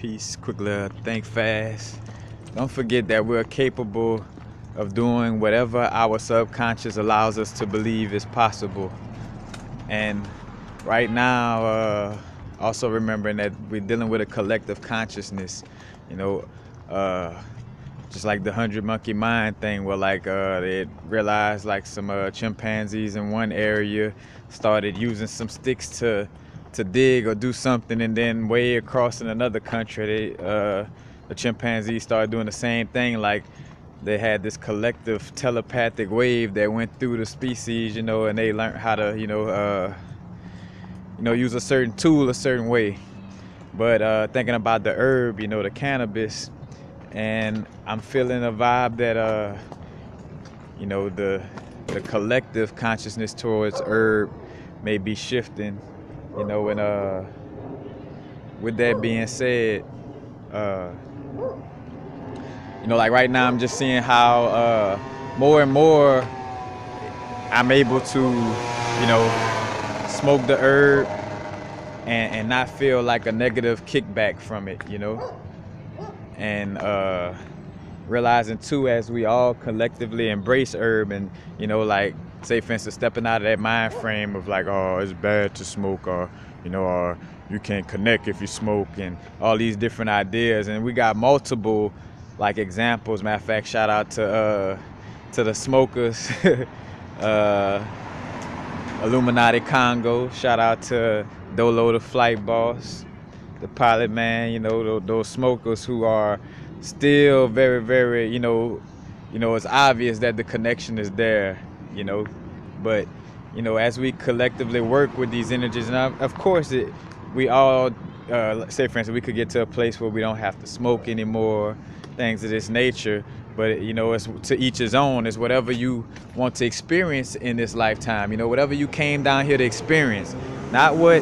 Peace, quick little think fast. Don't forget that we're capable of doing whatever our subconscious allows us to believe is possible. And right now, also remembering that we're dealing with a collective consciousness, you know, just like the 100 monkey mind thing, where like they realized like some chimpanzees in one area started using some sticks to dig or do something, and then way across in another country, the chimpanzees started doing the same thing. Like they had this collective telepathic wave that went through the species, you know, and they learned how to, use a certain tool a certain way. But thinking about the herb, you know, the cannabis, and I'm feeling a vibe that, the collective consciousness towards herb may be shifting, you know, and with that being said, like right now I'm just seeing how more and more I'm able to, smoke the herb and not feel like a negative kickback from it, you know, and realizing too, as we all collectively embrace herb and, like, say for instance, stepping out of that mind frame of like, oh, it's bad to smoke, or you can't connect if you smoke, and all these different ideas. And we got multiple like examples. Matter of fact, shout out to the smokers, Illuminati Congo. Shout out to Dolo the flight boss, the pilot man. You know, those smokers who are still very, very, it's obvious that the connection is there, but as we collectively work with these energies, and of course we all say for instance we could get to a place where we don't have to smoke anymore, things of this nature, but it's to each his own. It's whatever you want to experience in this lifetime, whatever you came down here to experience, not what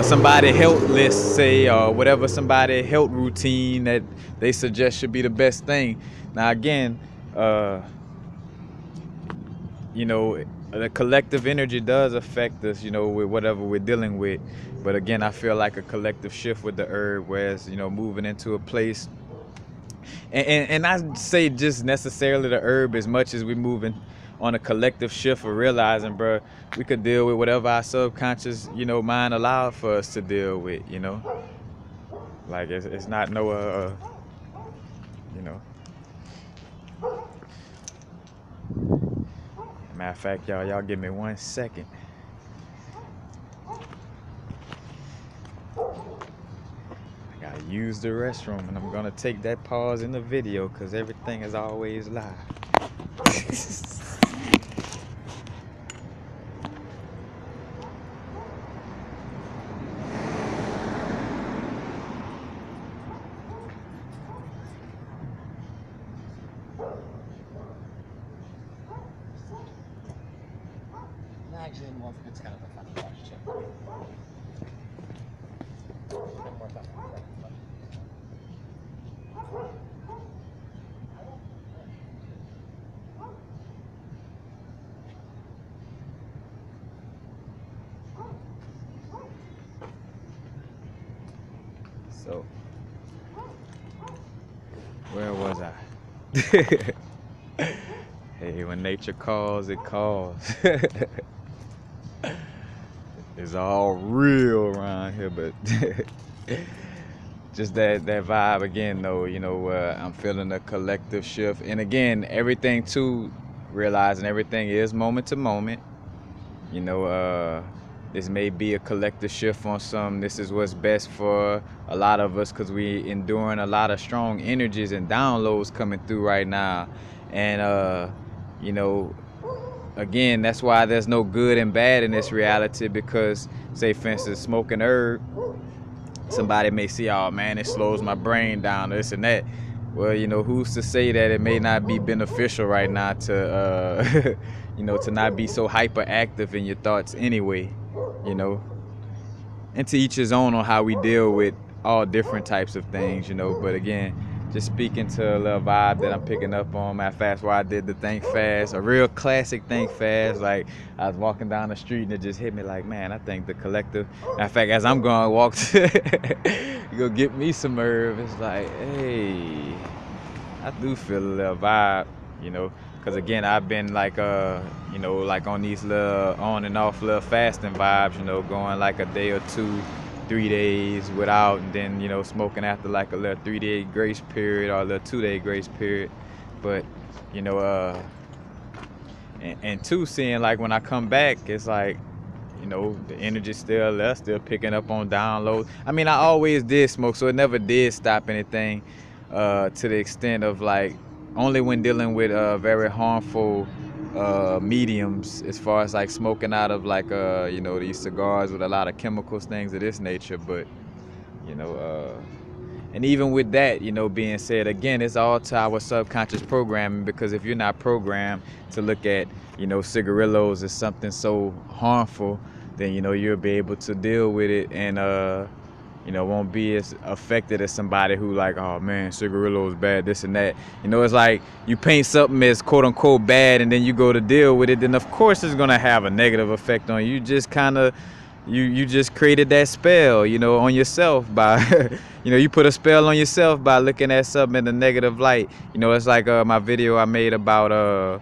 somebody health list say, or whatever somebody health routine that they suggest should be the best thing. Now again, the collective energy does affect us, with whatever we're dealing with. But again, I feel like a collective shift with the herb, whereas, moving into a place, and I say just necessarily the herb as much as we're moving on a collective shift of realizing, bro, we could deal with whatever our subconscious, mind allowed for us to deal with, like it's not no, Matter of fact, y'all give me 1 second. I gotta use the restroom, and I'm gonna take that pause in the video because everything is always live. Actually, it's kind of a funny question. So, where was I? Hey, when nature calls, it calls. It's all real around here, but just that vibe again, though. I'm feeling a collective shift, and again, everything too, realizing everything is moment to moment. This may be a collective shift on some. This is what's best for a lot of us because we enduring a lot of strong energies and downloads coming through right now, and again, that's why there's no good and bad in this reality, because say for instance smoking herb, somebody may see, oh man, it slows my brain down, this and that. Well, who's to say that it may not be beneficial right now to to not be so hyperactive in your thoughts anyway, and to each his own on how we deal with all different types of things, but again, just speaking to a little vibe that I'm picking up on. Matter of fact, why I did the think fast, a real classic think fast. Like I was walking down the street and it just hit me like, man, I think the collective. Matter of fact, as I'm going to walk, you go get me some herb. It's like, hey, I do feel a little vibe, you know, because again, I've been like, you know, like on these little on and off little fasting vibes, you know, going like a day or two, 3 days without, and then, you know, smoking after like a little 3 day grace period or a little 2 day grace period. But, you know, and two, seeing like when I come back, it's like, you know, the energy's still there, still picking up on downloads. I mean, I always did smoke, so it never did stop anything, to the extent of like only when dealing with very harmful mediums, as far as like smoking out of like you know, these cigars with a lot of chemicals, things of this nature. But, you know, and even with that, you know, being said, again, it's all to our subconscious programming, because if you're not programmed to look at, you know, cigarillos as something so harmful, then, you know, you'll be able to deal with it, and you know, won't be as affected as somebody who like, oh man, cigarillo is bad, this and that. You know, it's like you paint something as quote unquote bad, and then you go to deal with it, then of course it's gonna have a negative effect on you. You just kind of, you just created that spell, you know, on yourself by you know, you put a spell on yourself by looking at something in a negative light. You know, it's like my video I made about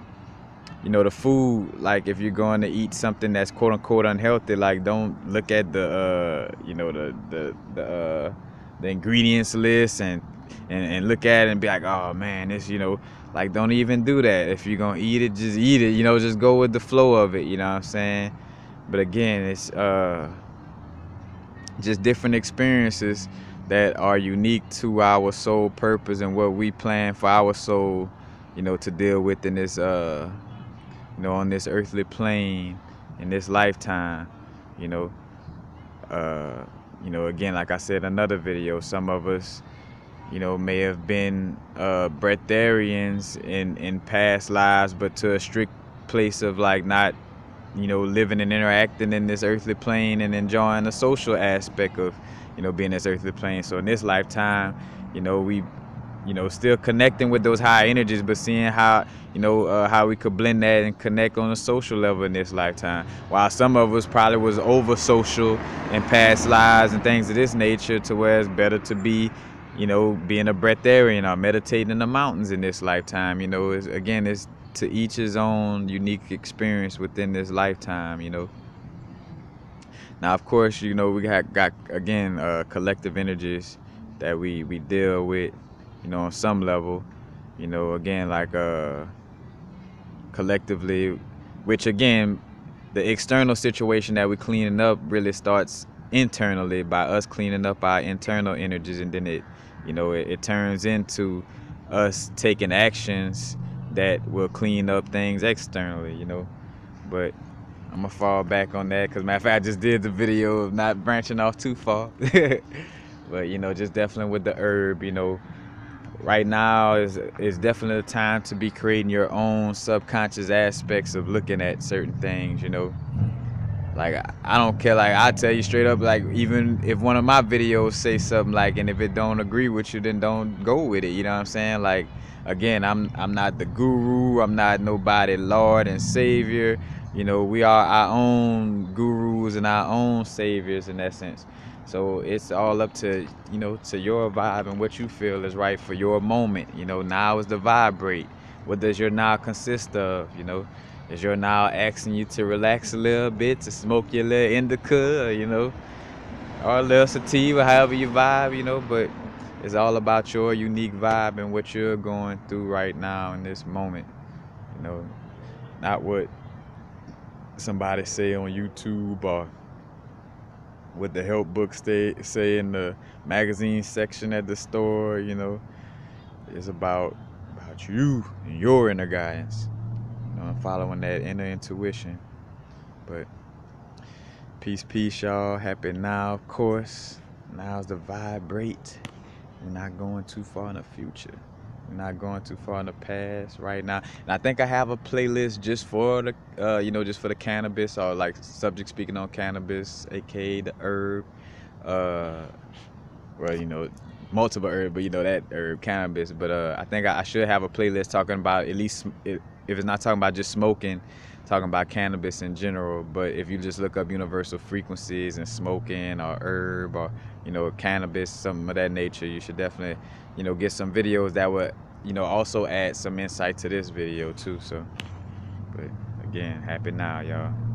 you know, the food. Like if you're going to eat something that's quote unquote unhealthy, like don't look at the you know, the ingredients list and look at it and be like, oh man, this, you know, like don't even do that. If you're gonna eat it, just eat it, you know, just go with the flow of it, you know what I'm saying? But again, it's just different experiences that are unique to our soul purpose and what we plan for our soul, you know, to deal with in this you know, on this earthly plane in this lifetime. You know, you know, again, like I said in another video, some of us, you know, may have been breatharians in past lives, but to a strict place of like not, you know, living and interacting in this earthly plane and enjoying the social aspect of, you know, being this earthly plane. So in this lifetime, you know, we, you know, still connecting with those high energies, but seeing how, you know, how we could blend that and connect on a social level in this lifetime. While some of us probably was over social in past lives and things of this nature, to where it's better to be, you know, being a breatharian or meditating in the mountains in this lifetime. You know, again, it's to each his own unique experience within this lifetime, you know. Now, of course, you know, we got again, collective energies that we deal with, you know, on some level, you know, again, like collectively, which again, the external situation that we're cleaning up really starts internally by us cleaning up our internal energies, and then it, you know, it turns into us taking actions that will clean up things externally, you know. But I'm gonna fall back on that, because matter of fact, I just did the video of not branching off too far. But, you know, just definitely with the herb, you know, right now is definitely the time to be creating your own subconscious aspects of looking at certain things, you know. Like, I don't care, like I tell you straight up, like even if one of my videos say something like, and if it don't agree with you, then don't go with it, you know what I'm saying? Like, again, I'm not the guru, I'm not nobody Lord and Savior, you know. We are our own gurus and our own saviors in that sense. So it's all up to, you know, to your vibe and what you feel is right for your moment. You know, now is the vibrate. What does your now consist of, you know? Is your now asking you to relax a little bit, to smoke your little indica, or, you know, or a little sativa, however you vibe, you know? But it's all about your unique vibe and what you're going through right now in this moment, you know, not what somebody say on YouTube or what the help books say in the magazine section at the store, you know. It's about you and your inner guidance, you know, and following that inner intuition. But peace, y'all. Happy now, of course. Now's the vibrate. We're not going too far in the future. We're not going too far in the past right now. And I think I have a playlist just for the, you know, just for the cannabis, or like subject speaking on cannabis, aka the herb. Well, you know, multiple herb, but you know that herb, cannabis. But I think I should have a playlist talking about, at least if it's not talking about just smoking, talking about cannabis in general. But if you just look up universal frequencies and smoking or herb or, you know, cannabis, something of that nature, you should definitely, you know, get some videos that would, you know, also add some insight to this video too. So, but again, happy now, y'all.